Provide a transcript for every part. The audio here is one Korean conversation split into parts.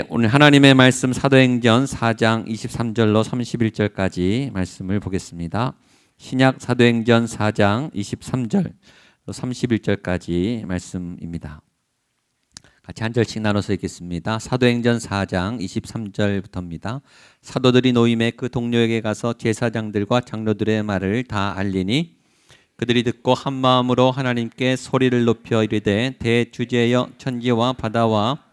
오늘 하나님의 말씀 사도행전 4장 23절로 31절까지 말씀을 보겠습니다. 신약 사도행전 4장 23절 31절까지 말씀입니다. 같이 한 절씩 나눠서 읽겠습니다. 사도행전 4장 23절부터입니다. 사도들이 노임에 그 동료에게 가서 제사장들과 장로들의 말을 다 알리니 그들이 듣고 한 마음으로 하나님께 소리를 높여 이르되 대주제여 천지와 바다와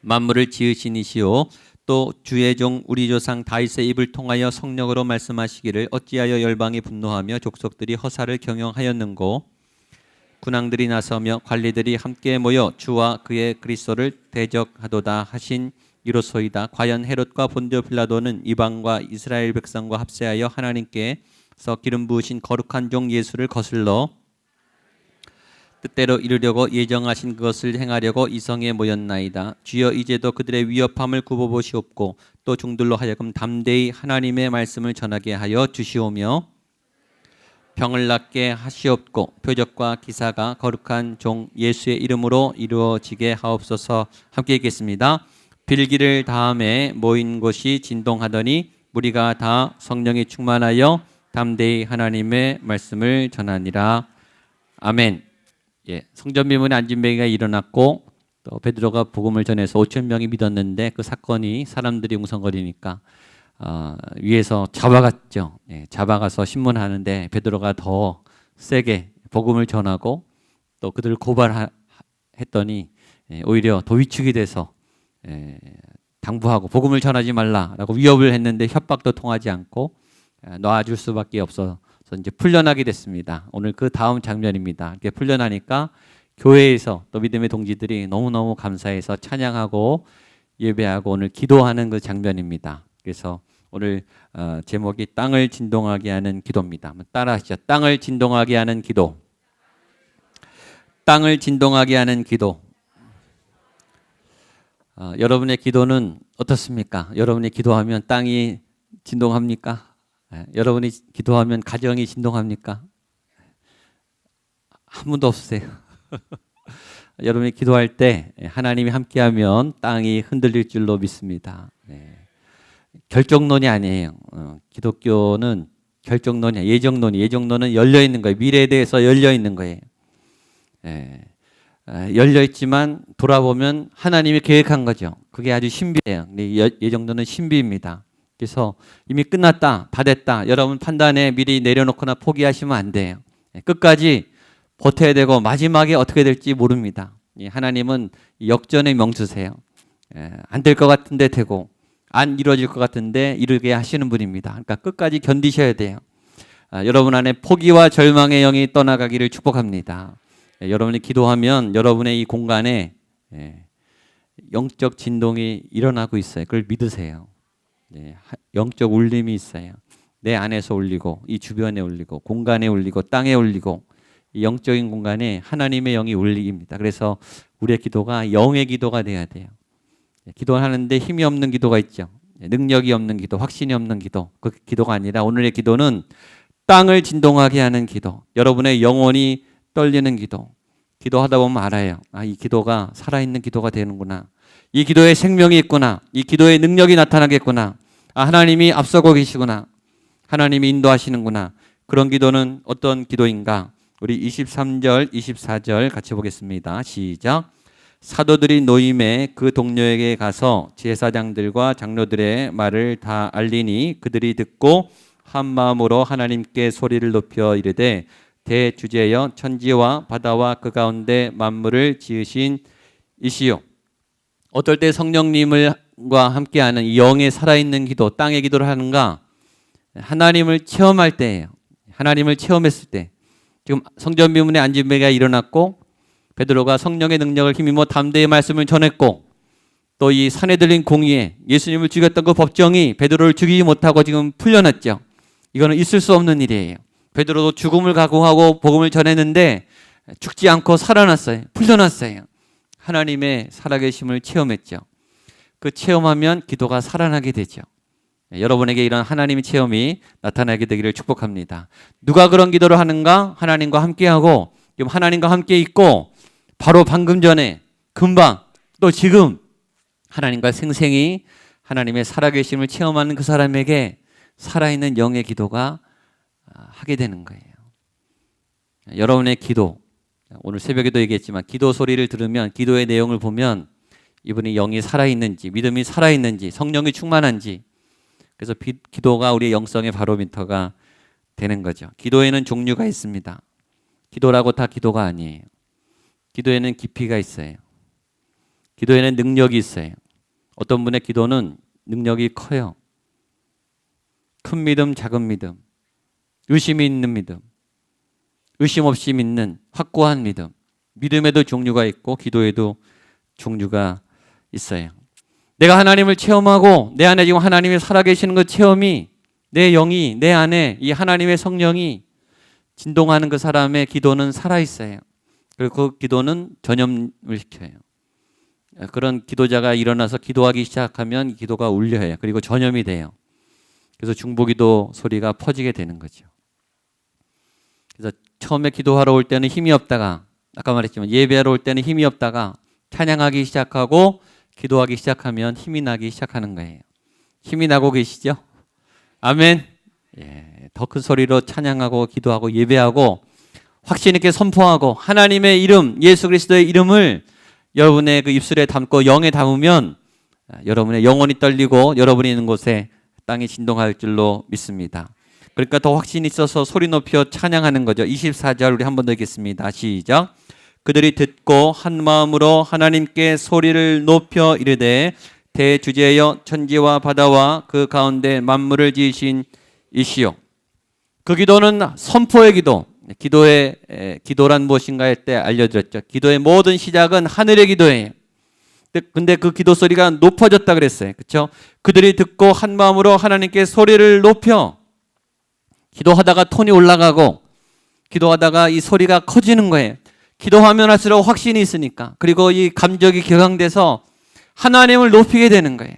만물을 지으신 이시오 또 주의 종 우리 조상 다윗의 입을 통하여 성령으로 말씀하시기를 어찌하여 열방이 분노하며 족속들이 허사를 경영하였는고 군왕들이 나서며 관리들이 함께 모여 주와 그의 그리스도를 대적하도다 하신 이로소이다. 과연 헤롯과 본디오 빌라도는 이방과 이스라엘 백성과 합세하여 하나님께서 기름 부으신 거룩한 종 예수를 거슬러 뜻대로 이루려고 예정하신 그것을 행하려고 이성에 모였나이다. 주여 이제도 그들의 위협함을 굽어보시옵고 또 종들로 하여금 담대히 하나님의 말씀을 전하게 하여 주시오며 병을 낫게 하시옵고 표적과 기사가 거룩한 종 예수의 이름으로 이루어지게 하옵소서. 함께 읽겠습니다. 빌기를 다음에 모인 곳이 진동하더니 무리가 다 성령이 충만하여 담대히 하나님의 말씀을 전하니라. 아멘. 성전 비문에 안진뱅이가 일어났고 또 베드로가 복음을 전해서 5천 명이 믿었는데 그 사건이 사람들이 웅성거리니까 위에서 잡아갔죠. 잡아가서 신문하는데 베드로가 더 세게 복음을 전하고 또 그들을 고발했더니 오히려 더 위축이 돼서 당부하고 복음을 전하지 말라라고 위협을 했는데 협박도 통하지 않고 놔줄 수밖에 없어서 이제 풀려나게 됐습니다. 오늘 그 다음 장면입니다. 이렇게 풀려나니까 교회에서 또 믿음의 동지들이 너무너무 감사해서 찬양하고 예배하고 오늘 기도하는 그 장면입니다. 그래서 오늘 제목이 땅을 진동하게 하는 기도입니다. 한번 따라하시죠. 땅을 진동하게 하는 기도. 땅을 진동하게 하는 기도. 여러분의 기도는 어떻습니까? 여러분이 기도하면 땅이 진동합니까? 여러분이 기도하면 가정이 진동합니까? 한 분도 없으세요. 여러분이 기도할 때 하나님이 함께하면 땅이 흔들릴 줄로 믿습니다. 결정론이 아니에요. 기독교는 결정론이야. 예정론은 열려 있는 거예요. 미래에 대해서 열려 있는 거예요. 열려 있지만 돌아보면 하나님이 계획한 거죠. 그게 아주 신비해요. 예정론은 신비입니다. 그래서 이미 끝났다, 다 됐다. 여러분 판단에 미리 내려놓거나 포기하시면 안 돼요. 끝까지 버텨야 되고 마지막에 어떻게 될지 모릅니다. 하나님은 역전의 명수세요. 안 될 것 같은데 되고 안 이루어질 것 같은데 이루게 하시는 분입니다. 그러니까 끝까지 견디셔야 돼요. 여러분 안에 포기와 절망의 영이 떠나가기를 축복합니다. 여러분이 기도하면 여러분의 이 공간에 영적 진동이 일어나고 있어요. 그걸 믿으세요. 영적 울림이 있어요. 내 안에서 울리고 이 주변에 울리고 공간에 울리고 땅에 울리고 이 영적인 공간에 하나님의 영이 울립니다. 그래서 우리의 기도가 영의 기도가 돼야 돼요. 기도하는데 힘이 없는 기도가 있죠. 능력이 없는 기도, 확신이 없는 기도. 그 기도가 아니라 오늘의 기도는 땅을 진동하게 하는 기도. 여러분의 영혼이 떨리는 기도. 기도하다 보면 알아요. 이 기도가 살아있는 기도가 되는구나. 이 기도에 생명이 있구나. 이 기도에 능력이 나타나겠구나. 하나님이 앞서고 계시구나. 하나님이 인도하시는구나. 그런 기도는 어떤 기도인가? 우리 23절, 24절 같이 보겠습니다. 시작. 사도들이 노임에 그 동료에게 가서 제사장들과 장로들의 말을 다 알리니 그들이 듣고 한 마음으로 하나님께 소리를 높여 이르되 대주제여 천지와 바다와 그 가운데 만물을 지으신 이시요. 어떨 때 성령님과 함께하는 이 영의 살아있는 기도, 땅의 기도를 하는가? 하나님을 체험할 때예요. 하나님을 체험했을 때. 지금 성전 비문에 안진뱅이가 일어났고 베드로가 성령의 능력을 힘입어 담대히 말씀을 전했고 또 이 산에 들린 공의에 예수님을 죽였던 그 법정이 베드로를 죽이지 못하고 지금 풀려났죠. 이거는 있을 수 없는 일이에요. 베드로도 죽음을 각오하고 복음을 전했는데 죽지 않고 살아났어요. 풀려났어요. 하나님의 살아계심을 체험했죠. 그 체험하면 기도가 살아나게 되죠. 여러분에게 이런 하나님의 체험이 나타나게 되기를 축복합니다. 누가 그런 기도를 하는가? 하나님과 함께하고 하나님과 함께 있고 바로 방금 전에 금방 또 지금 하나님과 생생히 하나님의 살아계심을 체험하는 그 사람에게 살아있는 영의 기도가 하게 되는 거예요. 여러분의 기도, 오늘 새벽에도 얘기했지만 기도 소리를 들으면, 기도의 내용을 보면 이분이 영이 살아있는지, 믿음이 살아있는지, 성령이 충만한지, 그래서 기도가 우리의 영성의 바로미터가 되는 거죠. 기도에는 종류가 있습니다. 기도라고 다 기도가 아니에요. 기도에는 깊이가 있어요. 기도에는 능력이 있어요. 어떤 분의 기도는 능력이 커요. 큰 믿음, 작은 믿음, 의심이 있는 믿음, 의심 없이 믿는 확고한 믿음. 믿음에도 종류가 있고 기도에도 종류가 있어요. 내가 하나님을 체험하고 내 안에 지금 하나님이 살아계시는 그 체험이, 내 영이, 내 안에 이 하나님의 성령이 진동하는 그 사람의 기도는 살아있어요. 그리고 그 기도는 전염을 시켜요. 그런 기도자가 일어나서 기도하기 시작하면 기도가 울려요. 그리고 전염이 돼요. 그래서 중보기도 소리가 퍼지게 되는 거죠. 그래서 처음에 기도하러 올 때는 힘이 없다가, 아까 말했지만 예배하러 올 때는 힘이 없다가 찬양하기 시작하고 기도하기 시작하면 힘이 나기 시작하는 거예요. 힘이 나고 계시죠? 아멘. 예, 더 큰 소리로 찬양하고 기도하고 예배하고 확신 있게 선포하고 하나님의 이름, 예수 그리스도의 이름을 여러분의 그 입술에 담고 영에 담으면 여러분의 영혼이 떨리고 여러분이 있는 곳에 땅이 진동할 줄로 믿습니다. 그러니까 더 확신이 있어서 소리 높여 찬양하는 거죠. 24절 우리 한 번 더 읽겠습니다. 시작. 그들이 듣고 한 마음으로 하나님께 소리를 높여 이르되 대주제여 천지와 바다와 그 가운데 만물을 지으신 이시요. 그 기도는 선포의 기도. 기도란 무엇인가 할 때 알려드렸죠. 기도의 모든 시작은 하늘의 기도예요. 근데 그 기도 소리가 높아졌다 그랬어요. 그렇죠? 그들이 듣고 한 마음으로 하나님께 소리를 높여. 기도하다가 톤이 올라가고 기도하다가 이 소리가 커지는 거예요. 기도하면 할수록 확신이 있으니까. 그리고 이 감정이 격앙돼서 하나님을 높이게 되는 거예요.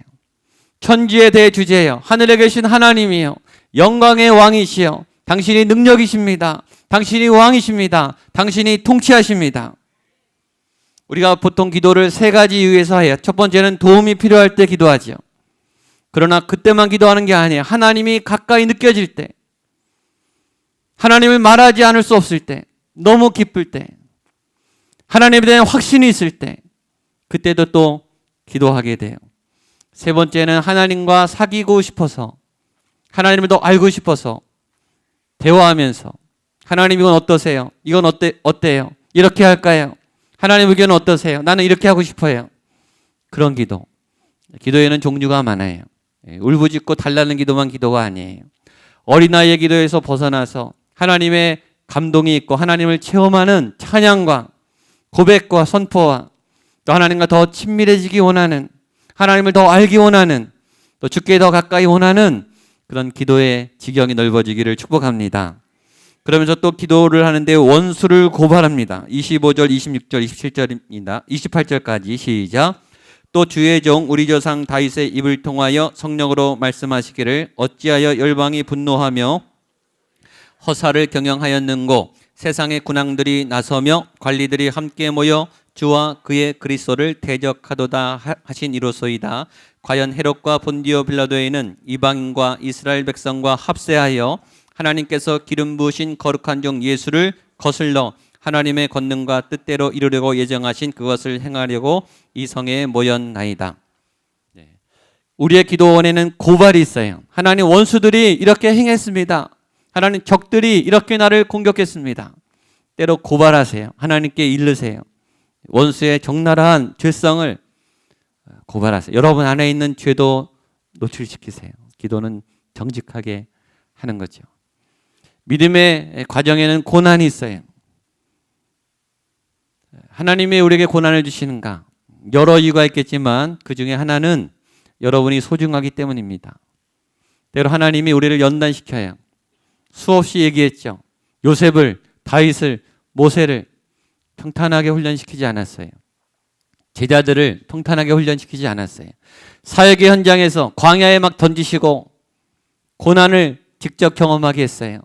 천지의 대주제여, 하늘에 계신 하나님이요, 영광의 왕이시여, 당신이 능력이십니다. 당신이 왕이십니다. 당신이 통치하십니다. 우리가 보통 기도를 세 가지 이유에서 해요. 첫 번째는 도움이 필요할 때 기도하죠. 그러나 그때만 기도하는 게 아니에요. 하나님이 가까이 느껴질 때, 하나님을 말하지 않을 수 없을 때, 너무 기쁠 때, 하나님에 대한 확신이 있을 때, 그때도 또 기도하게 돼요. 세 번째는 하나님과 사귀고 싶어서, 하나님을 더 알고 싶어서 대화하면서 하나님 이건 어떠세요? 이건 어때요? 이렇게 할까요? 하나님 의견은 어떠세요? 나는 이렇게 하고 싶어요. 그런 기도. 기도에는 종류가 많아요. 울부짖고 달라는 기도만 기도가 아니에요. 어린아이의 기도에서 벗어나서 하나님의 감동이 있고 하나님을 체험하는 찬양과 고백과 선포와 또 하나님과 더 친밀해지기 원하는, 하나님을 더 알기 원하는, 또 주께 더 가까이 원하는 그런 기도의 지경이 넓어지기를 축복합니다. 그러면서 또 기도를 하는데 원수를 고발합니다. 25절, 26절, 27절입니다. 28절까지 시작. 또 주의 종 우리 조상 다윗의 입을 통하여 성령으로 말씀하시기를 어찌하여 열방이 분노하며 허사를 경영하였는고 세상의 군왕들이 나서며 관리들이 함께 모여 주와 그의 그리스도를 대적하도다 하신 이로소이다. 과연 헤롯과 본디오 빌라도에는 이방인과 이스라엘 백성과 합세하여 하나님께서 기름 부으신 거룩한 종 예수를 거슬러 하나님의 권능과 뜻대로 이루려고 예정하신 그것을 행하려고 이 성에 모였나이다. 우리의 기도원에는 고발이 있어요. 하나님, 원수들이 이렇게 행했습니다. 하나님, 적들이 이렇게 나를 공격했습니다. 때로 고발하세요. 하나님께 일르세요. 원수의 적나라한 죄성을 고발하세요. 여러분 안에 있는 죄도 노출시키세요. 기도는 정직하게 하는 거죠. 믿음의 과정에는 고난이 있어요. 하나님이 우리에게 고난을 주시는가? 여러 이유가 있겠지만 그 중에 하나는 여러분이 소중하기 때문입니다. 때로 하나님이 우리를 연단시켜요. 수없이 얘기했죠. 요셉을, 다윗을, 모세를 평탄하게 훈련시키지 않았어요. 제자들을 평탄하게 훈련시키지 않았어요. 사역의 현장에서 광야에 막 던지시고 고난을 직접 경험하게 했어요.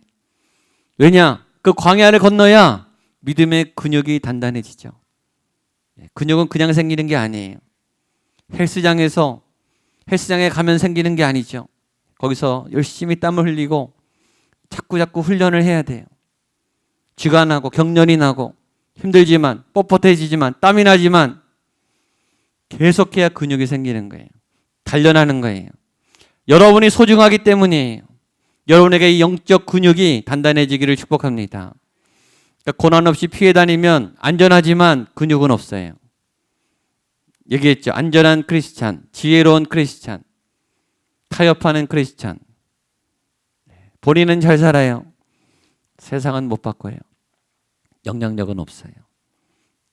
왜냐? 그 광야를 건너야 믿음의 근육이 단단해지죠. 근육은 그냥 생기는 게 아니에요. 헬스장에 가면 생기는 게 아니죠. 거기서 열심히 땀을 흘리고 자꾸 훈련을 해야 돼요. 쥐가 나고 경련이 나고 힘들지만 뻣뻣해지지만 땀이 나지만 계속해야 근육이 생기는 거예요. 단련하는 거예요. 여러분이 소중하기 때문이에요. 여러분에게 이 영적 근육이 단단해지기를 축복합니다. 그러니까 고난 없이 피해 다니면 안전하지만 근육은 없어요. 얘기했죠. 안전한 크리스찬, 지혜로운 크리스찬, 타협하는 크리스찬. 본인은 잘 살아요. 세상은 못 바꿔요. 영향력은 없어요.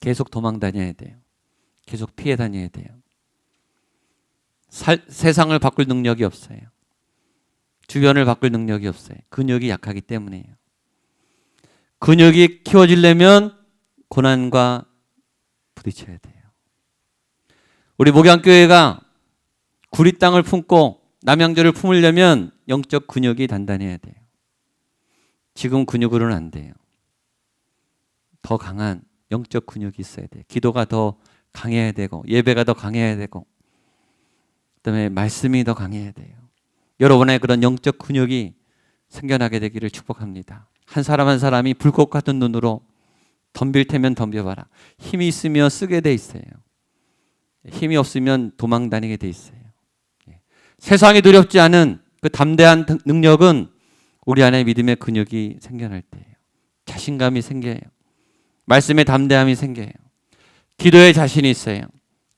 계속 도망 다녀야 돼요. 계속 피해 다녀야 돼요. 세상을 바꿀 능력이 없어요. 주변을 바꿀 능력이 없어요. 근육이 약하기 때문이에요. 근육이 키워지려면 고난과 부딪혀야 돼요. 우리 목양교회가 구리 땅을 품고 남양주를 품으려면 영적 근육이 단단해야 돼요. 지금 근육으로는 안 돼요. 더 강한 영적 근육이 있어야 돼요. 기도가 더 강해야 되고 예배가 더 강해야 되고 그다음에 말씀이 더 강해야 돼요. 여러분의 그런 영적 근육이 생겨나게 되기를 축복합니다. 한 사람 한 사람이 불꽃 같은 눈으로 덤빌 테면 덤벼봐라. 힘이 있으면 쓰게 돼 있어요. 힘이 없으면 도망 다니게 돼 있어요. 세상이 두렵지 않은 그 담대한 능력은 우리 안에 믿음의 근육이 생겨날 때예요. 자신감이 생겨요. 말씀에 담대함이 생겨요. 기도에 자신이 있어요.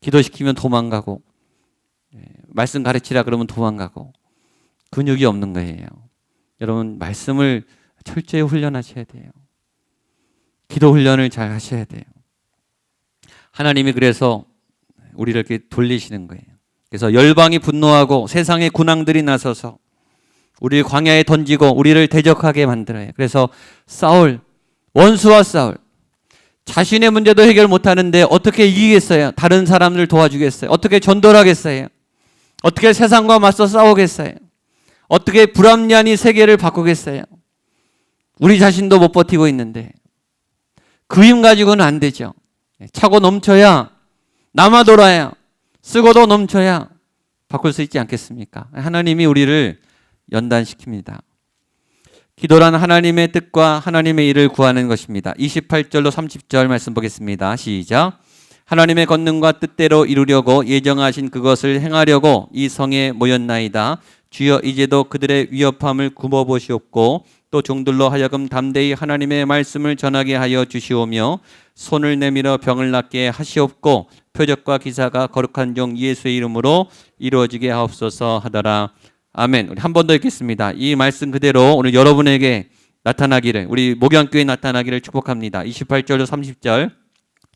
기도시키면 도망가고 말씀 가르치라 그러면 도망가고 근육이 없는 거예요. 여러분 말씀을 철저히 훈련하셔야 돼요. 기도 훈련을 잘 하셔야 돼요. 하나님이 그래서 우리를 이렇게 돌리시는 거예요. 그래서 열방이 분노하고 세상의 군왕들이 나서서 우리를 광야에 던지고 우리를 대적하게 만들어요. 그래서 원수와 싸울 자신의 문제도 해결 못하는데 어떻게 이기겠어요? 다른 사람을 도와주겠어요? 어떻게 전도하겠어요? 어떻게 세상과 맞서 싸우겠어요? 어떻게 불합리한 이 세계를 바꾸겠어요? 우리 자신도 못 버티고 있는데 그 힘 가지고는 안 되죠. 차고 넘쳐야 남아 돌아야 쓰고도 넘쳐야 바꿀 수 있지 않겠습니까? 하나님이 우리를 연단시킵니다. 기도란 하나님의 뜻과 하나님의 일을 구하는 것입니다. 28절로 30절 말씀 보겠습니다. 시작. 하나님의 권능과 뜻대로 이루려고 예정하신 그것을 행하려고 이 성에 모였나이다. 주여 이제도 그들의 위협함을 굽어보시옵고 또 종들로 하여금 담대히 하나님의 말씀을 전하게 하여 주시오며 손을 내밀어 병을 낫게 하시옵고 표적과 기사가 거룩한 종 예수의 이름으로 이루어지게 하옵소서 하더라. 아멘. 우리 한 번 더 읽겠습니다. 이 말씀 그대로 오늘 여러분에게 나타나기를, 우리 목양교회에 나타나기를 축복합니다. 28절로 30절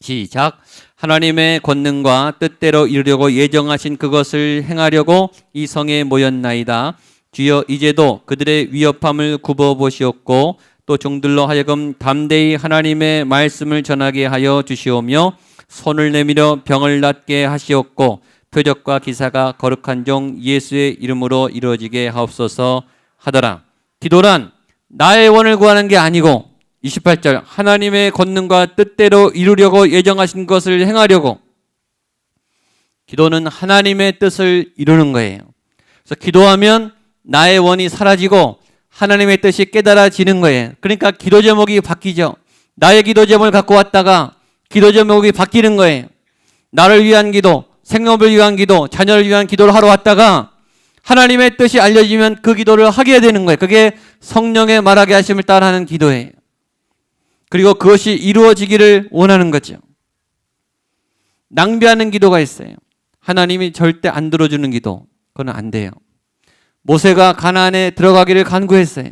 시작. 하나님의 권능과 뜻대로 이루려고 예정하신 그것을 행하려고 이 성에 모였나이다. 주여 이제도 그들의 위협함을 굽어보시옵고 또 종들로 하여금 담대히 하나님의 말씀을 전하게 하여 주시오며 손을 내밀어 병을 낫게 하시옵고 표적과 기사가 거룩한 종 예수의 이름으로 이루어지게 하옵소서 하더라. 기도란 나의 원을 구하는 게 아니고 28절 하나님의 권능과 뜻대로 이루려고 예정하신 것을 행하려고. 기도는 하나님의 뜻을 이루는 거예요. 그래서 기도하면 나의 원이 사라지고 하나님의 뜻이 깨달아지는 거예요. 그러니까 기도 제목이 바뀌죠. 나의 기도 제목을 갖고 왔다가 기도 제목이 바뀌는 거예요. 나를 위한 기도, 생업을 위한 기도, 자녀를 위한 기도를 하러 왔다가 하나님의 뜻이 알려지면 그 기도를 하게 되는 거예요. 그게 성령의 말하게 하심을 따라하는 기도예요. 그리고 그것이 이루어지기를 원하는 거죠. 낭비하는 기도가 있어요. 하나님이 절대 안 들어주는 기도. 그건 안 돼요. 모세가 가나안에 들어가기를 간구했어요.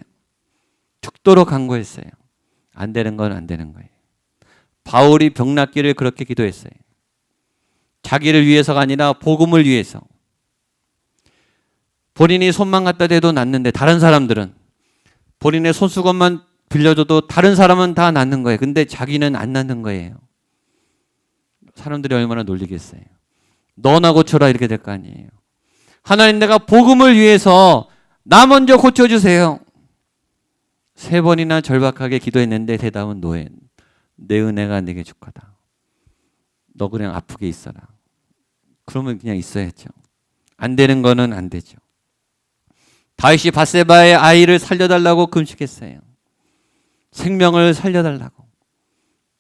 죽도록 간구했어요. 안 되는 건 안 되는 거예요. 바울이 병 낫기를 그렇게 기도했어요. 자기를 위해서가 아니라 복음을 위해서. 본인이 손만 갖다 대도 낫는데 다른 사람들은 본인의 손수건만 빌려줘도 다른 사람은 다 낫는 거예요. 근데 자기는 안 낫는 거예요. 사람들이 얼마나 놀리겠어요. 너나 고쳐라 이렇게 될 거 아니에요. 하나님 내가 복음을 위해서 나 먼저 고쳐주세요. 3번이나 절박하게 기도했는데 대답은 노예. 내 은혜가 내게 족하다. 너 그냥 아프게 있어라. 그러면 그냥 있어야죠. 안 되는 거는 안 되죠. 다윗이 밧세바의 아이를 살려달라고 금식했어요. 생명을 살려달라고.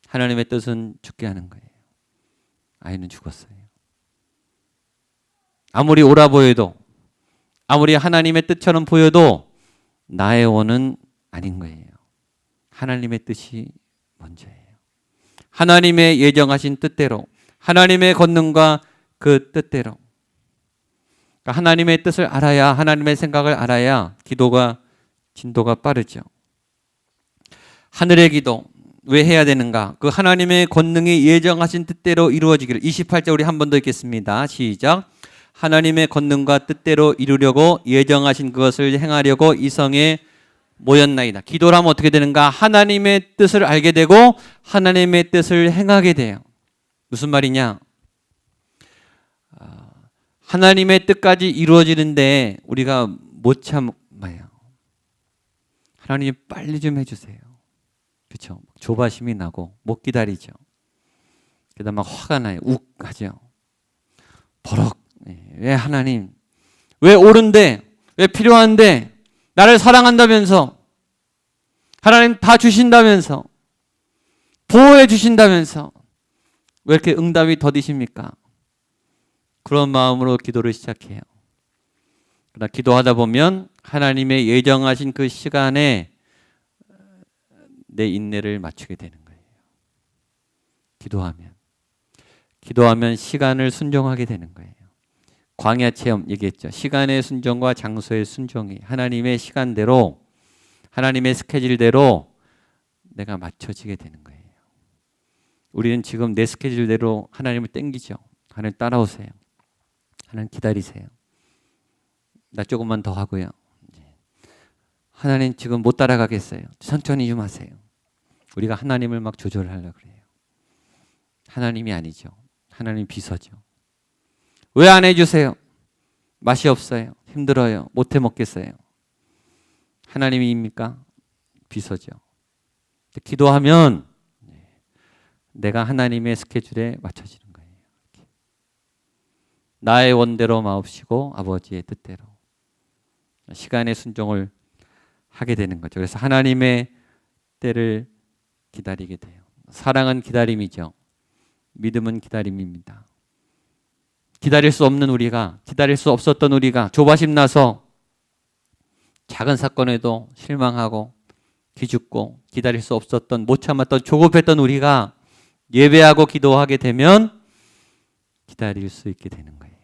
하나님의 뜻은 죽게 하는 거예요. 아이는 죽었어요. 아무리 옳아 보여도, 아무리 하나님의 뜻처럼 보여도 나의 원은 아닌 거예요. 하나님의 뜻이 먼저예요. 하나님의 예정하신 뜻대로, 하나님의 권능과 그 뜻대로. 그러니까 하나님의 뜻을 알아야, 하나님의 생각을 알아야 기도가 진도가 빠르죠. 하늘의 기도 왜 해야 되는가? 그 하나님의 권능이 예정하신 뜻대로 이루어지기를. 28절 우리 한 번 더 읽겠습니다. 시작. 하나님의 권능과 뜻대로 이루려고 예정하신 그것을 행하려고 이성에 모였나이다. 기도를 하면 어떻게 되는가? 하나님의 뜻을 알게 되고 하나님의 뜻을 행하게 돼요. 무슨 말이냐? 하나님의 뜻까지 이루어지는데 우리가 못 참아요. 하나님 빨리 좀 해주세요. 그렇죠? 조바심이 나고 못 기다리죠. 그러다 막 화가 나요. 욱 하죠. 버럭. 왜 하나님? 왜 옳은데? 왜 필요한데? 나를 사랑한다면서, 하나님 다 주신다면서, 보호해 주신다면서 왜 이렇게 응답이 더디십니까? 그런 마음으로 기도를 시작해요. 그러나 기도하다 보면 하나님의 예정하신 그 시간에 내 인내를 맞추게 되는 거예요. 기도하면 시간을 순종하게 되는 거예요. 광야 체험 얘기했죠. 시간의 순종과 장소의 순종이 하나님의 시간대로, 하나님의 스케줄대로 내가 맞춰지게 되는 거예요. 우리는 지금 내 스케줄대로 하나님을 땡기죠. 하나님 따라오세요. 하나님 기다리세요. 나 조금만 더 하고요. 하나님 지금 못 따라가겠어요. 천천히 좀 하세요. 우리가 하나님을 막 조절하려고 그래요. 하나님이 아니죠. 하나님 비서죠. 왜 안 해주세요? 맛이 없어요. 힘들어요. 못해 먹겠어요. 하나님입니까? 비서죠. 기도하면 내가 하나님의 스케줄에 맞춰지는 거예요. 나의 원대로 마옵시고 아버지의 뜻대로 시간의 순종을 하게 되는 거죠. 그래서 하나님의 때를 기다리게 돼요. 사랑은 기다림이죠. 믿음은 기다림입니다. 기다릴 수 없는 우리가, 기다릴 수 없었던 우리가 조바심 나서 작은 사건에도 실망하고 기죽고 기다릴 수 없었던, 못 참았던, 조급했던 우리가 예배하고 기도하게 되면 기다릴 수 있게 되는 거예요.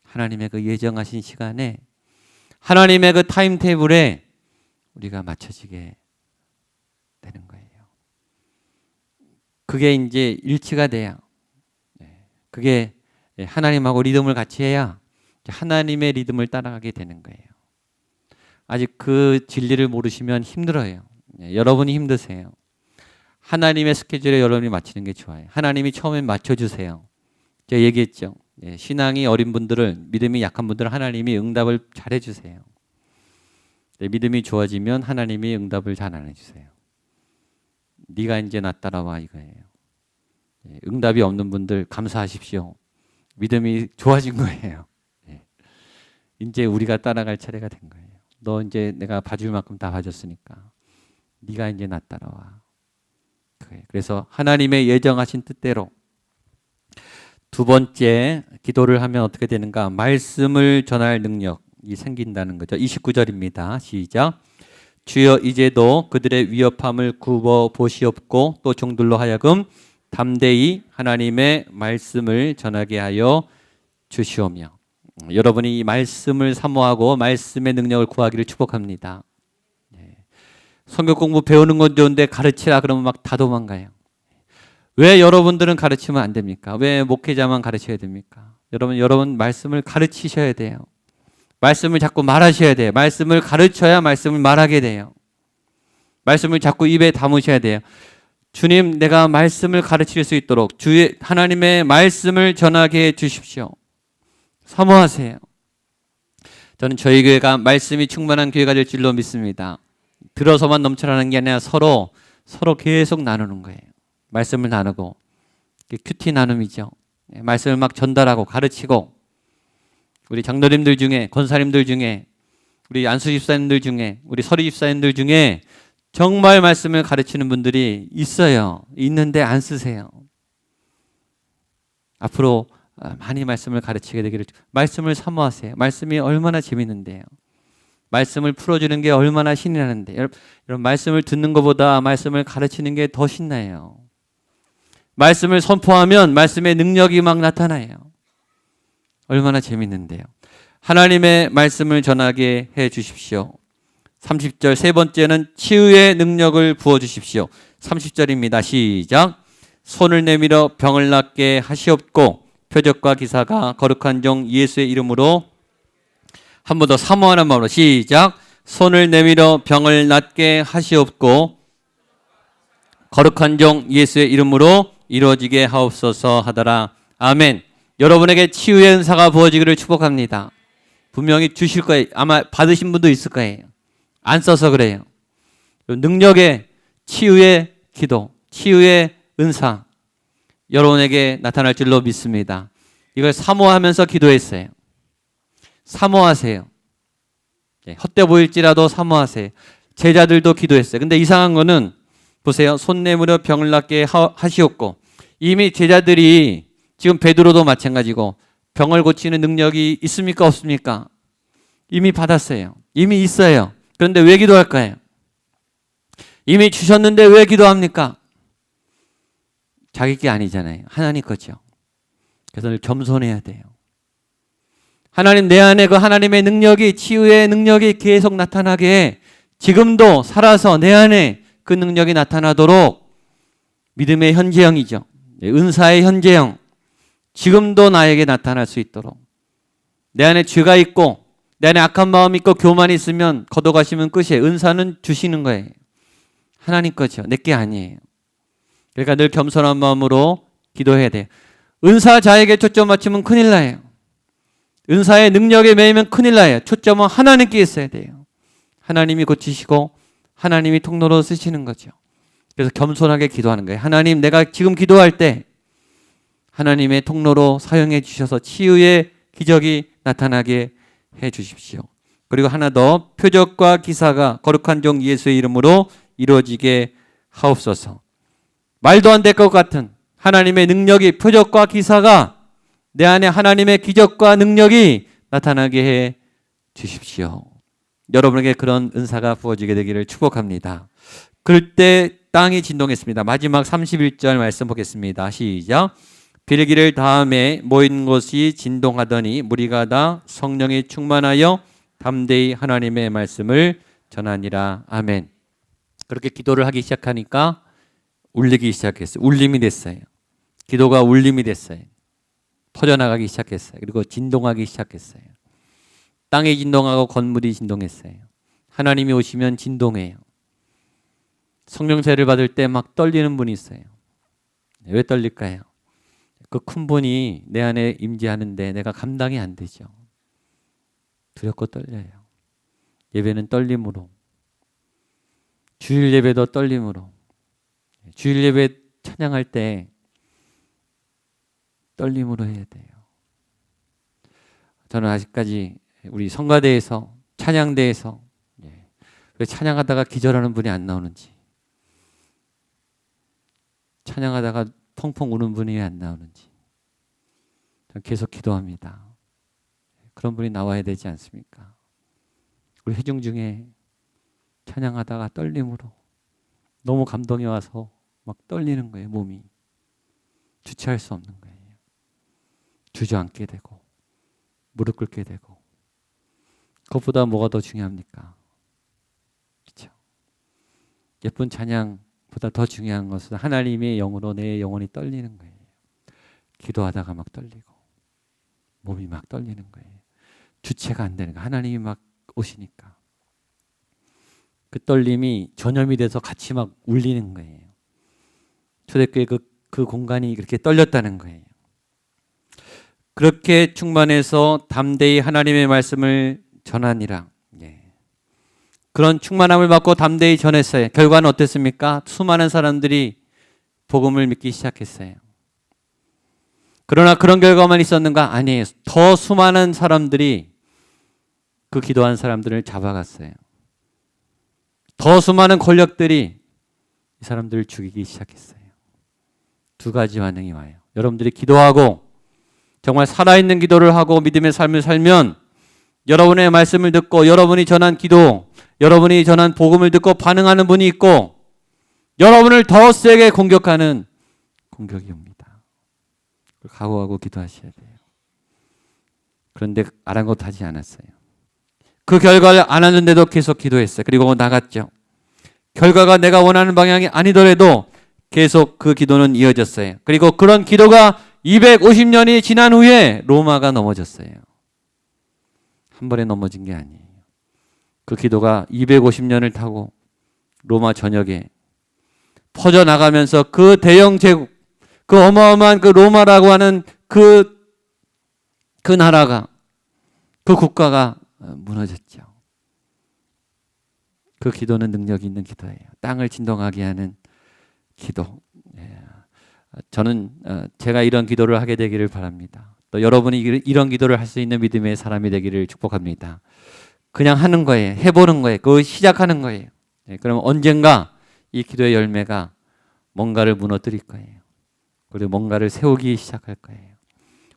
하나님의 그 예정하신 시간에, 하나님의 그 타임테이블에 우리가 맞춰지게 되는 거예요. 그게 이제 일치가 돼야, 그게 하나님하고 리듬을 같이 해야 하나님의 리듬을 따라가게 되는 거예요. 아직 그 진리를 모르시면 힘들어요. 여러분이 힘드세요. 하나님의 스케줄에 여러분이 맞추는 게 좋아요. 하나님이 처음에 맞춰주세요. 제가 얘기했죠. 신앙이 어린 분들을, 믿음이 약한 분들은 하나님이 응답을 잘 해주세요. 믿음이 좋아지면 하나님이 응답을 잘 안 해주세요. 네가 이제 나 따라와 이거예요. 응답이 없는 분들 감사하십시오. 믿음이 좋아진 거예요. 이제 우리가 따라갈 차례가 된 거예요. 너 이제 내가 봐줄 만큼 다 봐줬으니까 네가 이제 나 따라와. 그래서 하나님의 예정하신 뜻대로 두 번째 기도를 하면 어떻게 되는가? 말씀을 전할 능력이 생긴다는 거죠. 29절입니다. 시작. 주여 이제도 그들의 위협함을 굽어 보시옵고 또 종들로 하여금 담대히 하나님의 말씀을 전하게 하여 주시오며. 여러분이 이 말씀을 사모하고 말씀의 능력을 구하기를 축복합니다. 성경 공부 배우는 건 좋은데 가르치라 그러면 막 다 도망가요. 왜 여러분들은 가르치면 안 됩니까? 왜 목회자만 가르쳐야 됩니까? 여러분 말씀을 가르치셔야 돼요. 말씀을 자꾸 말하셔야 돼요. 말씀을 가르쳐야 말씀을 말하게 돼요. 말씀을 자꾸 입에 담으셔야 돼요. 주님, 내가 말씀을 가르칠 수 있도록 주의 하나님의 말씀을 전하게 해 주십시오. 사모하세요. 저는 저희 교회가 말씀이 충만한 교회가 될 줄로 믿습니다. 들어서만 넘쳐나는 게 아니라 서로 계속 나누는 거예요. 말씀을 나누고 큐티 나눔이죠. 말씀을 막 전달하고 가르치고, 우리 장로님들 중에, 권사님들 중에, 우리 안수 집사님들 중에, 우리 서리 집사님들 중에 정말 말씀을 가르치는 분들이 있어요. 있는데 안 쓰세요. 앞으로 많이 말씀을 가르치게 되기를, 말씀을 사모하세요. 말씀이 얼마나 재밌는데요. 말씀을 풀어주는 게 얼마나 신이 나는데, 여러분 말씀을 듣는 것보다 말씀을 가르치는 게 더 신나요. 말씀을 선포하면 말씀의 능력이 막 나타나요. 얼마나 재밌는데요. 하나님의 말씀을 전하게 해 주십시오. 30절 세 번째는 치유의 능력을 부어 주십시오. 30절입니다. 시작. 손을 내밀어 병을 낫게 하시옵고 표적과 기사가 거룩한 종 예수의 이름으로, 한 번 더 사모하는 마음으로 시작. 손을 내밀어 병을 낫게 하시옵고 거룩한 종 예수의 이름으로 이루어지게 하옵소서 하더라. 아멘. 여러분에게 치유의 은사가 부어지기를 축복합니다. 분명히 주실 거예요. 아마 받으신 분도 있을 거예요. 안 써서 그래요. 능력의 치유의 기도, 치유의 은사 여러분에게 나타날 줄로 믿습니다. 이걸 사모하면서 기도했어요. 사모하세요. 헛돼 보일지라도 사모하세요. 제자들도 기도했어요. 근데 이상한 거는 보세요. 손 내밀어 병을 낫게 하시옵고, 이미 제자들이, 지금 베드로도 마찬가지고 병을 고치는 능력이 있습니까 없습니까? 이미 받았어요. 이미 있어요. 그런데 왜 기도할까요? 이미 주셨는데 왜 기도합니까? 자기 게 아니잖아요. 하나님 거죠. 그래서 늘 겸손해야 돼요. 하나님, 내 안에 그 하나님의 능력이, 치유의 능력이 계속 나타나게, 지금도 살아서 내 안에 그 능력이 나타나도록, 믿음의 현재형이죠. 은사의 현재형, 지금도 나에게 나타날 수 있도록, 내 안에 죄가 있고 내 안에 악한 마음이 있고 교만이 있으면 걷어가시면 끝이에요. 은사는 주시는 거예요. 하나님 거죠. 내 게 아니에요. 그러니까 늘 겸손한 마음으로 기도해야 돼요. 은사 자에게 초점 맞추면 큰일 나요. 은사의 능력에 매이면 큰일 나요. 초점은 하나님께 있어야 돼요. 하나님이 고치시고 하나님이 통로로 쓰시는 거죠. 그래서 겸손하게 기도하는 거예요. 하나님, 내가 지금 기도할 때 하나님의 통로로 사용해 주셔서 치유의 기적이 나타나게 해 주십시오. 그리고 하나 더, 표적과 기사가 거룩한 종 예수의 이름으로 이루어지게 하옵소서. 말도 안 될 것 같은 하나님의 능력이, 표적과 기사가 내 안에 하나님의 기적과 능력이 나타나게 해 주십시오. 여러분에게 그런 은사가 부어지게 되기를 축복합니다. 그럴 때 땅이 진동했습니다. 마지막 31절 말씀 보겠습니다. 시작. 빌기를 다음에 모인 곳이 진동하더니 무리가 다 성령이 충만하여 담대히 하나님의 말씀을 전하니라. 아멘. 그렇게 기도를 하기 시작하니까 울리기 시작했어요. 울림이 됐어요. 기도가 울림이 됐어요. 퍼져나가기 시작했어요. 그리고 진동하기 시작했어요. 땅이 진동하고 건물이 진동했어요. 하나님이 오시면 진동해요. 성령세를 받을 때 막 떨리는 분이 있어요. 왜 떨릴까요? 그 큰 분이 내 안에 임재하는데 내가 감당이 안 되죠. 두렵고 떨려요. 예배는 떨림으로, 주일 예배도 떨림으로, 주일 예배 찬양할 때 떨림으로 해야 돼요. 저는 아직까지 우리 성가대에서, 찬양대에서 왜 찬양하다가 기절하는 분이 안 나오는지, 찬양하다가 펑펑 우는 분이 왜 안 나오는지 저는 계속 기도합니다. 그런 분이 나와야 되지 않습니까? 우리 회중 중에 찬양하다가 떨림으로 너무 감동이 와서 막 떨리는 거예요. 몸이 주체할 수 없는 거예요. 주저앉게 되고 무릎 꿇게 되고. 그것보다 뭐가 더 중요합니까? 그렇죠? 예쁜 찬양보다 더 중요한 것은 하나님의 영으로 내 영혼이 떨리는 거예요. 기도하다가 막 떨리고 몸이 막 떨리는 거예요. 주체가 안 되는 거예요. 하나님이 막 오시니까 그 떨림이 전염이 돼서 같이 막 울리는 거예요. 초대교회 그 공간이 그렇게 떨렸다는 거예요. 그렇게 충만해서 담대히 하나님의 말씀을 전하니라. 그런 충만함을 받고 담대히 전했어요. 결과는 어땠습니까? 수많은 사람들이 복음을 믿기 시작했어요. 그러나 그런 결과만 있었는가? 아니에요. 더 수많은 사람들이 그 기도한 사람들을 잡아갔어요. 더 수많은 권력들이 이 사람들을 죽이기 시작했어요. 두 가지 반응이 와요. 여러분들이 기도하고 정말 살아있는 기도를 하고 믿음의 삶을 살면 여러분의 말씀을 듣고 여러분이 전한 기도, 여러분이 전한 복음을 듣고 반응하는 분이 있고 여러분을 더 세게 공격하는 공격이 옵니다. 각오하고 기도하셔야 돼요. 그런데 아랑곳하지 않았어요. 그 결과를 안 하는데도 계속 기도했어요. 그리고 나갔죠. 결과가 내가 원하는 방향이 아니더라도 계속 그 기도는 이어졌어요. 그리고 그런 기도가 250년이 지난 후에 로마가 넘어졌어요. 한 번에 넘어진 게 아니에요. 그 기도가 250년을 타고 로마 전역에 퍼져나가면서 그 대영 제국, 그 어마어마한 그 로마라고 하는 그 나라가, 그 국가가 무너졌죠. 그 기도는 능력 있는 기도예요. 땅을 진동하게 하는 기도. 저는 제가 이런 기도를 하게 되기를 바랍니다. 또 여러분이 이런 기도를 할 수 있는 믿음의 사람이 되기를 축복합니다. 그냥 하는 거예요. 해보는 거예요. 그걸 시작하는 거예요. 그러면 언젠가 이 기도의 열매가 뭔가를 무너뜨릴 거예요. 그리고 뭔가를 세우기 시작할 거예요.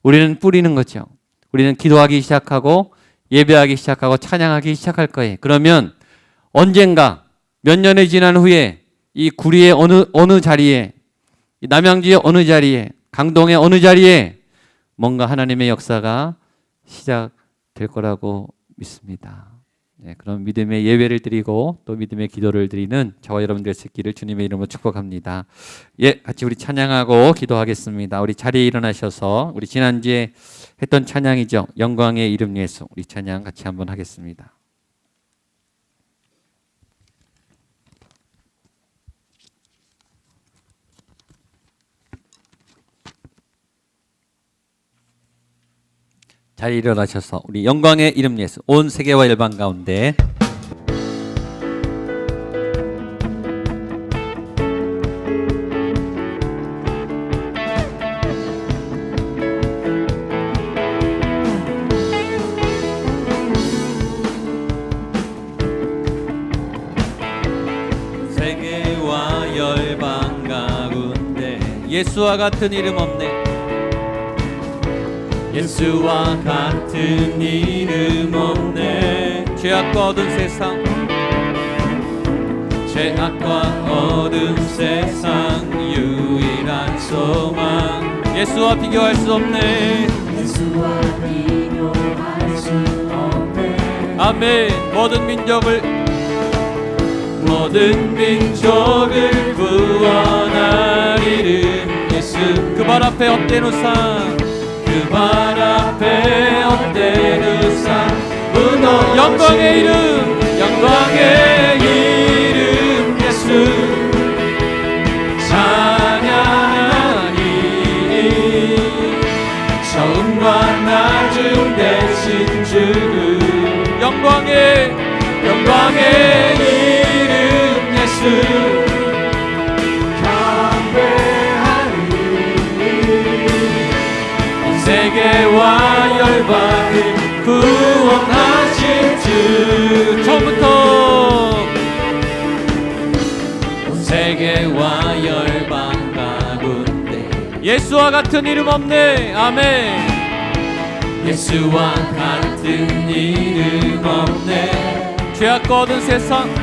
우리는 뿌리는 거죠. 우리는 기도하기 시작하고 예배하기 시작하고 찬양하기 시작할 거예요. 그러면 언젠가 몇 년이 지난 후에 이 구리의 어느 자리에, 남양주의 어느 자리에, 강동의 어느 자리에 뭔가 하나님의 역사가 시작될 거라고 믿습니다. 그럼 믿음의 예배를 드리고 또 믿음의 기도를 드리는 저와 여러분들의 새끼를 주님의 이름으로 축복합니다. 같이 우리 찬양하고 기도하겠습니다. 우리 자리에 일어나셔서 우리 지난주에 했던 찬양이죠. 영광의 이름 예수. 우리 찬양 같이 한번 하겠습니다. 자리에 일어나셔서 우리 영광의 이름 예수. 온 세계와 열방 가운데 세계와 열방 가운데 예수와 같은 이름 없네. 예수와 같은 이름 없네. 죄악과 어두운 세상, 죄악과 어두운 세상 유일한 소망. 예수와 비교할 수 없네. 예수와 비교할 수 없네. 아멘. 모든 민족을 구원할 이름 예수. 그 발 앞에 엎된 우상, 그 발 앞에 엎된 우상 무너. 영광의 이름, 영광의 이름 예수 찬양하니. 처음과 나중 되신 주 영광의 이름 예수 세계와 열방을 구원하실 주. 처음부터 세계와 열방 가운데 예수와 같은 이름 없네. 아멘. 예수와 같은 이름 없네. 죄악과 어두운 세상,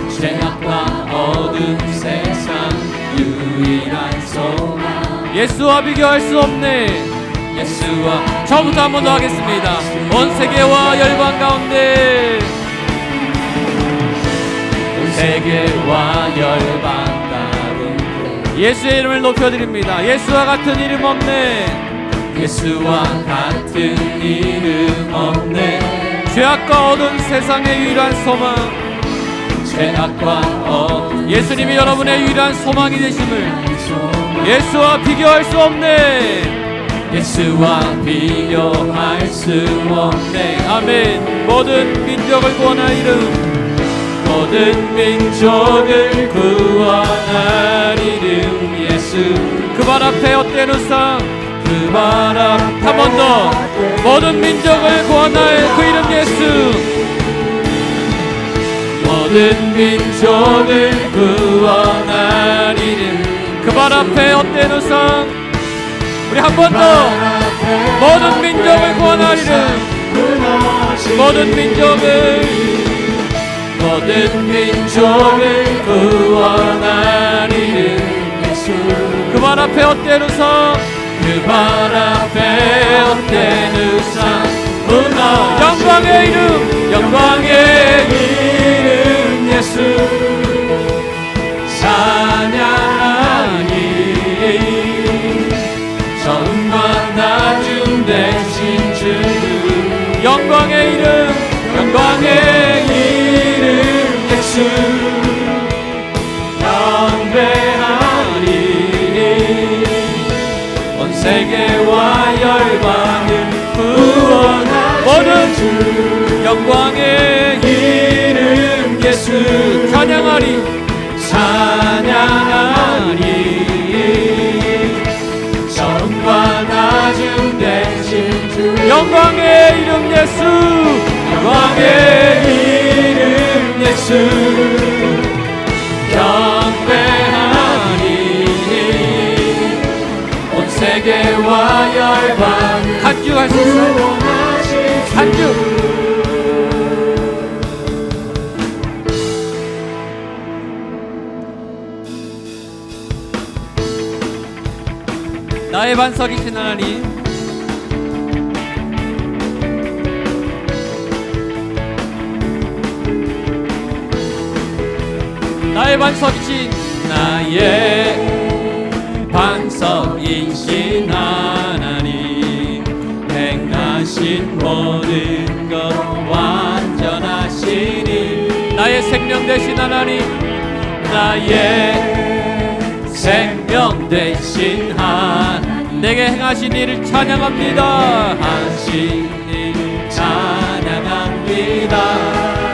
죄악과 어두운 세상 유일한 소망. 예수와 비교할 수 없네. 예수와. 처음부터 한 번 더 하겠습니다. 온 세계와 열방 가운데 온 세계와 열방 가운데 예수의 이름을 높여드립니다. 예수와 같은 이름 없네. 예수와 같은 이름 없네. 죄악과 어두운 세상의 유일한 소망, 죄악과 예수님이 여러분의 유일한 소망이 되심을 예수와 비교할 수 없네. 예수와 비교할 수 없네. 아멘. 모든 민족을 구원할 이름, 모든 민족을 구원할 이름 예수. 그 발 앞에 헛된 우상, 그 발 앞 한 번 더 모든 민족을 구원할 그 이름 예수, 모든 민족을 구원할 이름, 그 발 앞에 헛된 우상, 우리 한 번 더 모든 민족을 구원할 이름, 모든 민족을 구원할 이름 예수, 그 발 앞에 헛된 우상, 그 발 앞에 헛된 우상 무너, 영광의 이름, 영광의 이름 예수 찬양하니, 처음과 나중 되신 주, 영광의 이름, 영광의 이름 예수 경배하니, 온 세계와 열방을 구원하신 모든 주, 영광의 이름 예수 찬양하리, 찬양하리, 처음과 나중 되신 주, 영광의 이름 예수, 영광의 이름 예수 경배하니, 온 세계와 열방을 간주할 수 있어요. 간주. 나의 반석이신 하나님, 나의 반석이신, 나의 반석이신 하나님, 행하신 모든 것 완전하시니, 나의 생명 되신 하나님, 나의 생명 되신 하나님, 내게 행하신 일을 찬양합니다. 하신 일 찬양합니다.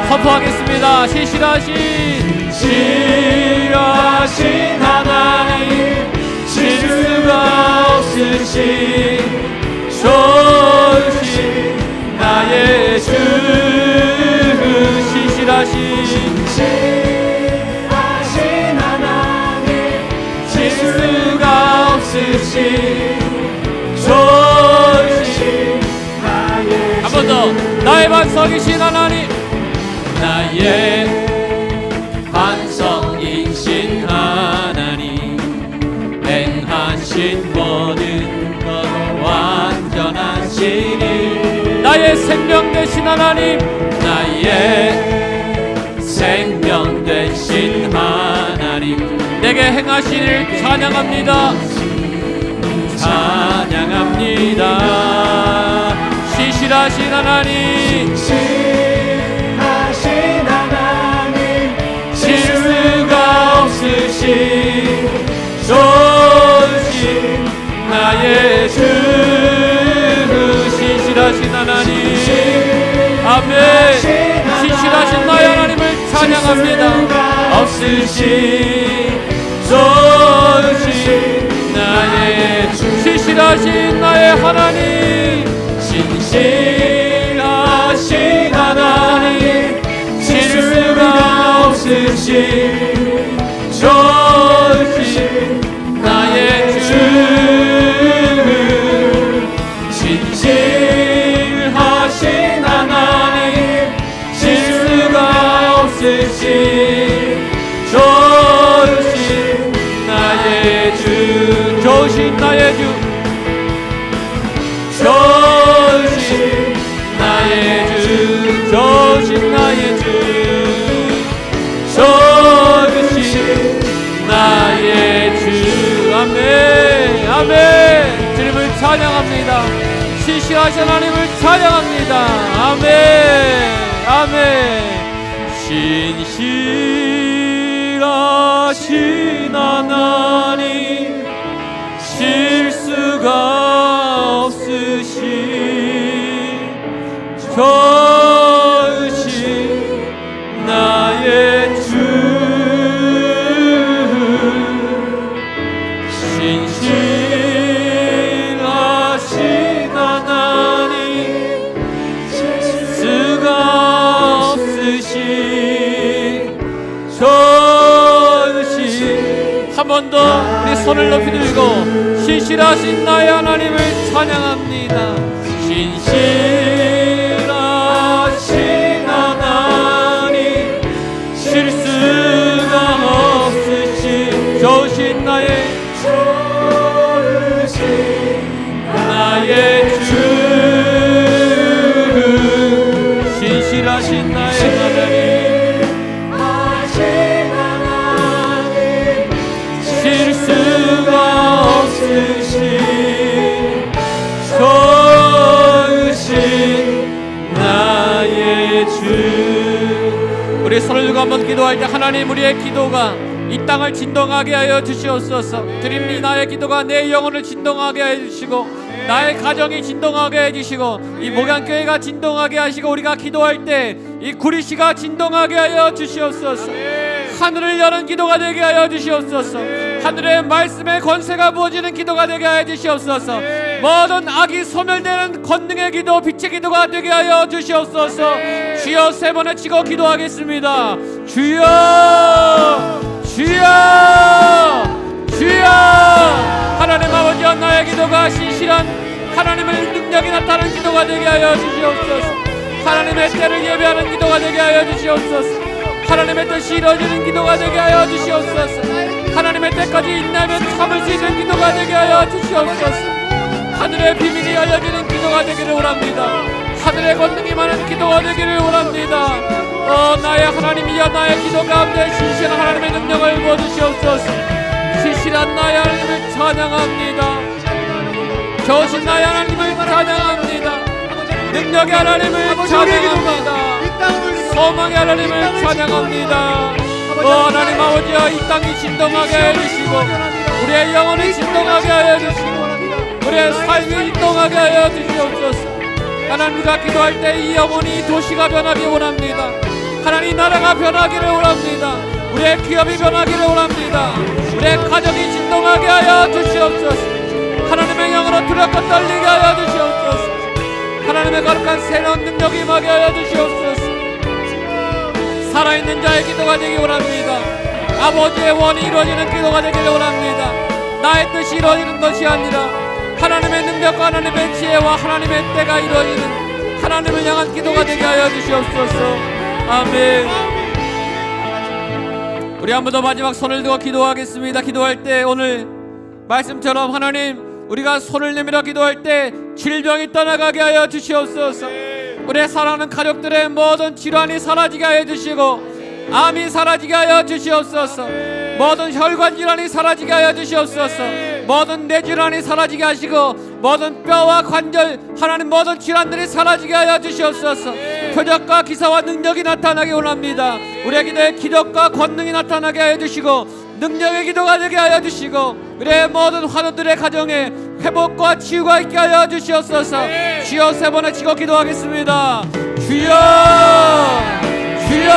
선포하겠습니다. 신실하신 하나님, 실수가 없으신 좋으신 나의 주, 신실하신 하나님, 실수가 없으신 좋으신 나의 주, 한 번 더 나의 반석이신 하나님, 나의 반석이신 하나님, 행하신 모든 것 완전하시니, 나의 생명 되신 하나님, 나의 생명 되신 하나님, 내게 행하신 일 찬양합니다. 찬양합니다. 신실하신 하나님, 실수가 없으신 좋으신 나의 주, 신실하신 하나님, 아멘. 신실하신 나의 하나님을 찬양합니다. 없으신 좋으신 나의 주, 신실하신 나의 하나님, 신실하신 하나님, 실수가 없으신 좋으신 나의 주, 신실하신 하나님, 실수가 없으신 좋으신 나의 주, 좋으신 나의 주, 좋으신 나의 주, 좋으신 나의 주, 좋으신 나의 주, 아멘, 아멘. 주님을 찬양합니다. 신실하신 하나님을 찬양합니다. 아멘, 아멘. 신실하신 하나님, 실수가 없으신 좋으신 나의 주, 신실 번 더 우리 손을 높이 들고 신실하신 나의 하나님을 찬양합니다. 신실하신 하나님, 실수가 없으신 좋으신 나의 주, 신실하신 나의 하나님, 실수가 없으신 좋으신 나의 주. 우리 손을 들고 한번 기도할 때 하나님, 우리의 기도가 이 땅을 진동하게 하여 주시옵소서. 주님, 나의 기도가 내 영혼을 진동하게 해주시고 나의 가정이 진동하게 해주시고 이 목양교회가 진동하게 하시고 우리가 기도할 때 이 구리시가 진동하게 하여 주시옵소서. 하늘을 여는 기도가 되게 하여 주시옵소서. 하늘의 말씀의 권세가 부어지는 기도가 되게 하여 주시옵소서. 모든 악이 소멸되는 권능의 기도, 빛의 기도가 되게 하여 주시옵소서. 주여, 세 번에 치고 기도하겠습니다. 주여, 주여, 주여. 하나님 아버지여, 나의 기도가 신실한 하나님의 능력이 나타나는 기도가 되게 하여 주시옵소서. 하나님의 때를 예배하는 기도가 되게 하여 주시옵소서. 하나님의 뜻이 이루어지는 기도가 되게 하여 주시옵소서. 하나님의 때까지 인내하며 참을 수 있는 기도가 되게 하여 주시옵소서. 하늘의 비밀이 알려지는 기도가 되기를 원합니다. 하늘의 권능이 많은 기도가 되기를 원합니다. 나의 하나님이여, 나의 기도 가운데 신실한 하나님의 능력을 부어주시옵소서. 신실한 나의 하나님을 찬양합니다. 좋으신 나의 하나님을 찬양합니다. 능력의 하나님을 찬양합니다. 소망의 하나님을 찬양합니다. 하나님 아버지여, 이 땅이 진동하게 해주시고 우리의 영혼이 진동하게 하여 주시고 우리의 삶이 진동하게 하여 주시옵소서. 하나님, 우리가 기도할 때 이 영혼이, 이 도시가 변하기 원합니다. 하나님, 나라가 변하기를 원합니다. 우리의 기업이 변하기를 원합니다. 우리의 가정이 진동하게 하여 주시옵소서. 하나님의 영으로 두렵고 떨리게 하여 주시옵소서. 하나님의 거룩한 새로운 능력이 임하게 하여 주시옵소서. 살아있는 자의 기도가 되기 원합니다. 아버지의 원이 이루어지는 기도가 되기를 원합니다. 나의 뜻이 이루어지는 것이 아니라 하나님의 능력과 하나님의 지혜와 하나님의 때가 이루어지는 하나님을 향한 기도가 되게 하여 주시옵소서. 아멘. 우리 한 번 더 마지막 손을 들고 기도하겠습니다. 기도할 때 오늘 말씀처럼 하나님, 우리가 손을 내밀어 기도할 때 질병이 떠나가게 하여 주시옵소서. 우리의 사랑하는 가족들의 모든 질환이 사라지게 하여 주시고 암이 사라지게 하여 주시옵소서. 모든 혈관 질환이 사라지게 하여 주시옵소서. 모든 뇌 질환이 사라지게 하시고 모든 뼈와 관절, 하나님 모든 질환들이 사라지게 하여 주시옵소서. 표적과 기사와 능력이 나타나게 원합니다. 우리의 기도에 기적과 권능이 나타나게 하여 주시고 능력의 기도가 되게 하여 주시고 우리의 모든 환우들의 가정에 회복과 치유가 있게 하여 주시옵소서. 주여, 세 번에 치고 기도하겠습니다. 주여, 주여,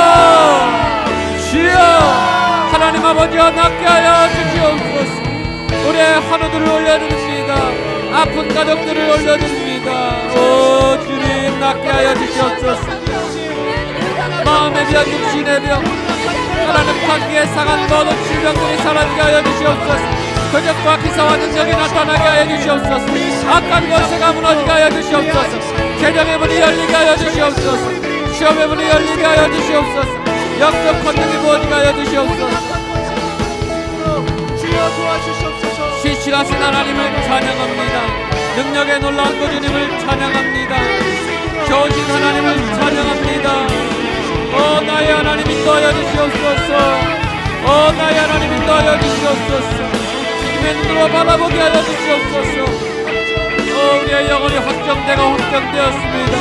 주여. 하나님 아버지여, 낫게 하여 주시옵소서. 우리의 환우들을 올려드립니다. 아픈 가족들을 올려드립니다. 오 주님, 낫게 하여 주시옵소서. 마음의 병, 육신의 병, 하나님 관계에 상한 모든 질병들이 사라지게 하여 주시옵소서. 표적과 기사와 능력이 나타나게 하여 주시옵소서. 악한 권세가 무너지게 하여 주시옵소서. 재정의 문이 열리게 하여 주시옵소서. 시험의 문이 열리게 하여 주시옵소서. 영적 권능이 부어지게 하여 주시옵소서. 주여 도와주시옵소서. 신실하신 하나님을 찬양합니다. 능력의 놀라운 주님을 찬양합니다. 좋으신 하나님을 찬양합니다. 나의 하나님 인도하여 주시옵소서. 나의 하나님 인도하여 주시옵소서. 주님의 눈으로 바라보게 하여 주시옵소서. 우리의 영혼이 확정되고 확정되었습니다.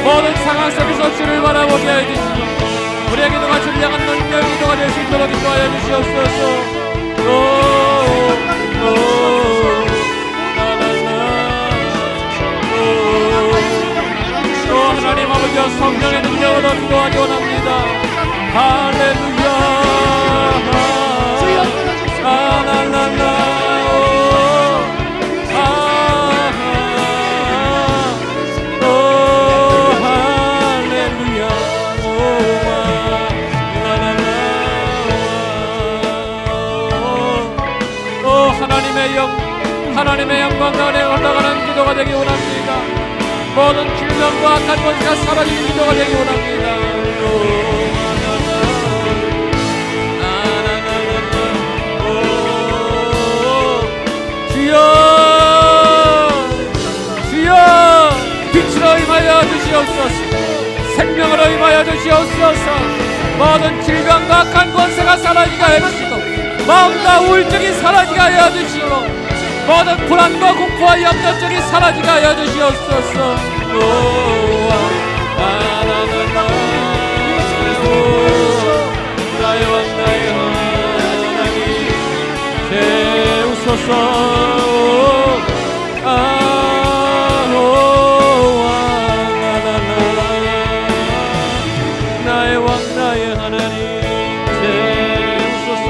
모든 상황 속에서 주를 바라보게 하여 주시고 우리의 기도가 주를 향한 능력의 기도가 될 수 있도록 인도하여 주시옵소서. 하나님 아버지, 성령의 능력으로 기도하기 원합니다. 할렐루야. 기도가 되기 원합니다. 모든 질병과 악한 권세가 사라지는 기도가 되기 원합니다. 주여, 주여, 빛으로 임하여 주시옵소서. 생명으로 임하여 주시옵소서. 모든 질병과 악한 권세가 사라지게 하여 주시고, 마음과 우울증이 사라지게 하여 주시고, 모든 불안과 공포와 염려증이 사라지게 하여 주시옵소서. 나의 왕 나의 하나님 채우소서. 나의 왕 나의 하나님 채우소서.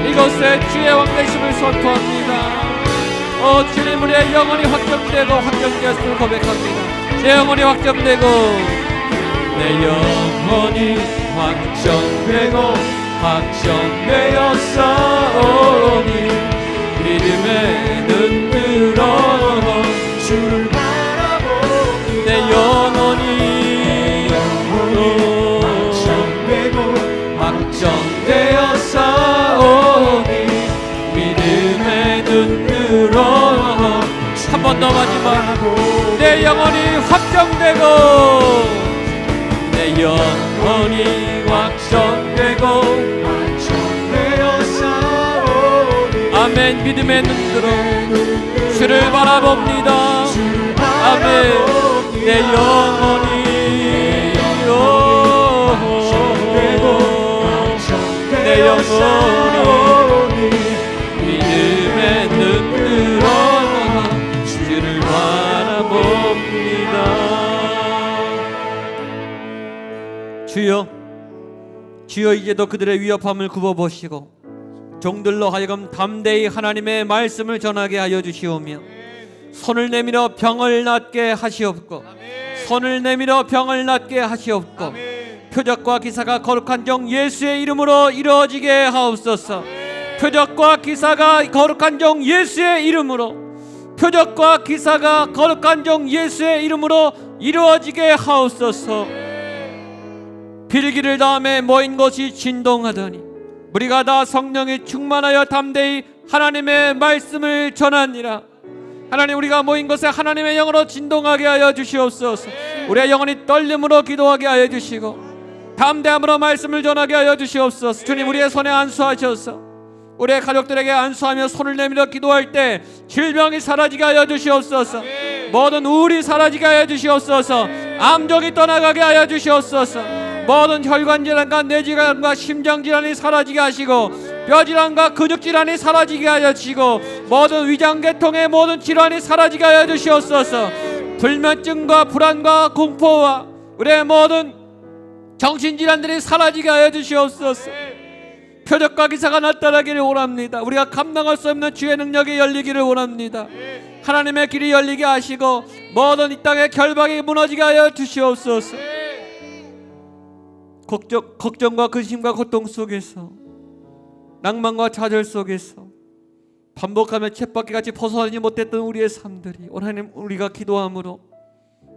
이곳에 주의 왕 되심을 선포합니다. 주님, 우리의 영혼이 확정되고 확정되었음을 고백합니다. 내 영혼이 확정되고 내 영혼이 확정되고 확정되었사오니 믿음의 눈 들어 주를 바라보니 내 영혼이 확정되고 확정되었사오니 믿음의 눈 들어 한 번 더 마지막 내 영혼이 확정되고 내 영혼이 확정되고 확정되었사오니 아멘. 믿음의 눈 들어 주를 바라봅니다. 아멘. 내 영혼이 내 영혼이 믿음의 눈 들어 주를 바라봅니다. 주여, 주여, 이제도 그들의 위협함을 굽어보시고 종들로 하여금 담대히 하나님의 말씀을 전하게 하여 주시오며 손을 내밀어 병을 낫게 하시옵고 손을 내밀어 병을 낫게 하시옵고 표적과 기사가 거룩한 종 예수의 이름으로 이루어지게 하옵소서. 표적과 기사가 거룩한 종 예수의 이름으로 표적과 기사가 거룩한 종 예수의 이름으로 이루어지게 하옵소서. 빌기를 다음에 모인 것이 진동하더니 우리가 다 성령이 충만하여 담대히 하나님의 말씀을 전하니라. 하나님, 우리가 모인 것에 하나님의 영으로 진동하게 하여 주시옵소서. 우리의 영혼이 떨림으로 기도하게 하여 주시고 담대함으로 말씀을 전하게 하여 주시옵소서. 주님, 우리의 손에 안수하셔서 우리의 가족들에게 안수하며 손을 내밀어 기도할 때 질병이 사라지게 하여 주시옵소서. 모든 우울이 사라지게 하여 주시옵소서. 암종이 떠나가게 하여 주시옵소서. 모든 혈관질환과 뇌질환과 심장질환이 사라지게 하시고 뼈질환과 근육질환이 사라지게 하여 주시고 모든 위장계통의 모든 질환이 사라지게 하여 주시옵소서. 불면증과 불안과 공포와 우리의 모든 정신질환들이 사라지게 하여 주시옵소서. 표적과 기사가 나타나기를 원합니다. 우리가 감당할 수 없는 주의 능력이 열리기를 원합니다. 하나님의 길이 열리게 하시고 모든 이 땅의 결박이 무너지게 하여 주시옵소서. 걱정과 근심과 고통 속에서 낭만과 좌절 속에서 반복하며 쳇바퀴같이 벗어나지 못했던 우리의 삶들이 하나님, 우리가 기도함으로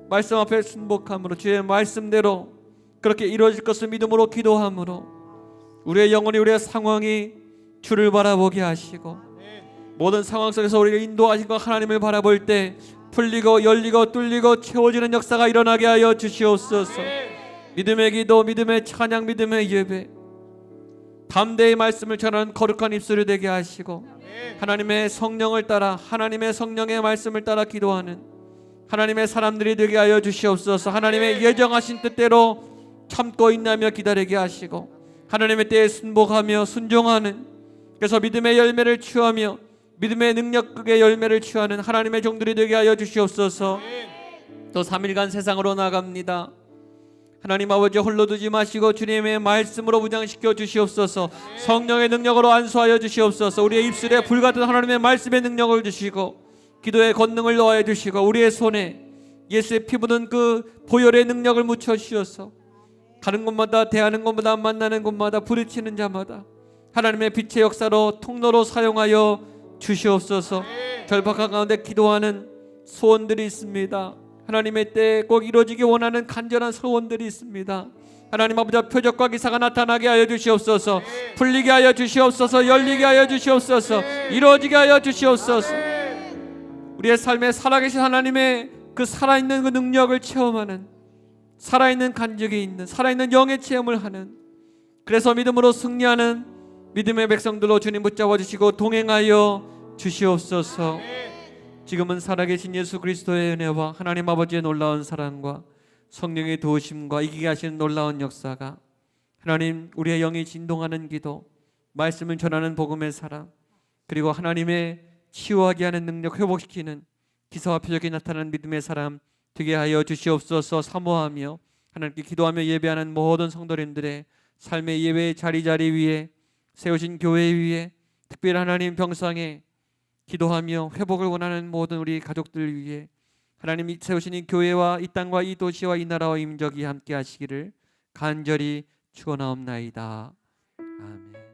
말씀 앞에 순복함으로 주의 말씀대로 그렇게 이루어질 것을 믿음으로 기도함으로 우리의 영혼이 우리의 상황이 주를 바라보게 하시고 모든 상황 속에서 우리를 인도하신 것 하나님을 바라볼 때 풀리고 열리고 뚫리고 채워지는 역사가 일어나게 하여 주시옵소서. 믿음의 기도, 믿음의 찬양, 믿음의 예배, 담대히 말씀을 전하는 거룩한 입술이 되게 하시고 하나님의 성령을 따라 하나님의 성령의 말씀을 따라 기도하는 하나님의 사람들이 되게 하여 주시옵소서. 하나님의 예정하신 뜻대로 참고 인내하며 기다리게 하시고 하나님의 때에 순복하며 순종하는, 그래서 믿음의 열매를 취하며 믿음의 능력의 열매를 취하는 하나님의 종들이 되게 하여 주시옵소서. 또 3일간 세상으로 나갑니다. 하나님 아버지, 홀로 두지 마시고 주님의 말씀으로 무장시켜 주시옵소서. 성령의 능력으로 안수하여 주시옵소서. 우리의 입술에 불같은 하나님의 말씀의 능력을 주시고 기도의 권능을 넣어 주시고 우리의 손에 예수의 피 묻은 그 보혈의 능력을 묻혀 주셔서 가는 곳마다, 대하는 곳마다, 만나는 곳마다, 부딪히는 자마다 하나님의 빛의 역사로 통로로 사용하여 주시옵소서. 절박한 가운데 기도하는 소원들이 있습니다. 하나님의 때에 꼭 이루어지기 원하는 간절한 소원들이 있습니다. 하나님 아버지, 표적과 기사가 나타나게 하여 주시옵소서. 풀리게 하여 주시옵소서. 열리게 하여 주시옵소서. 이루어지게 하여 주시옵소서. 우리의 삶에 살아계신 하나님의 그 살아있는 그 능력을 체험하는, 살아있는 간증이 있는, 살아있는 영의 체험을 하는, 그래서 믿음으로 승리하는 믿음의 백성들로 주님 붙잡아 주시고 동행하여 주시옵소서. 지금은 살아계신 예수 그리스도의 은혜와 하나님 아버지의 놀라운 사랑과 성령의 도우심과 이기게 하시는 놀라운 역사가, 하나님 우리의 영이 진동하는 기도, 말씀을 전하는 복음의 사랑, 그리고 하나님의 치유하게 하는 능력, 회복시키는 기사와 표적이 나타나는 믿음의 사람 되게 하여 주시옵소서. 사모하며 하나님께 기도하며 예배하는 모든 성도님들의 삶의 예배의 자리 위에 세우신 교회 위에, 특별히 하나님 병상에 기도하며 회복을 원하는 모든 우리 가족들 위에 하나님이 세우신 이 교회와 이 땅과 이 도시와 이 나라와 임적이 함께 하시기를 간절히 축원하옵나이다. 아멘.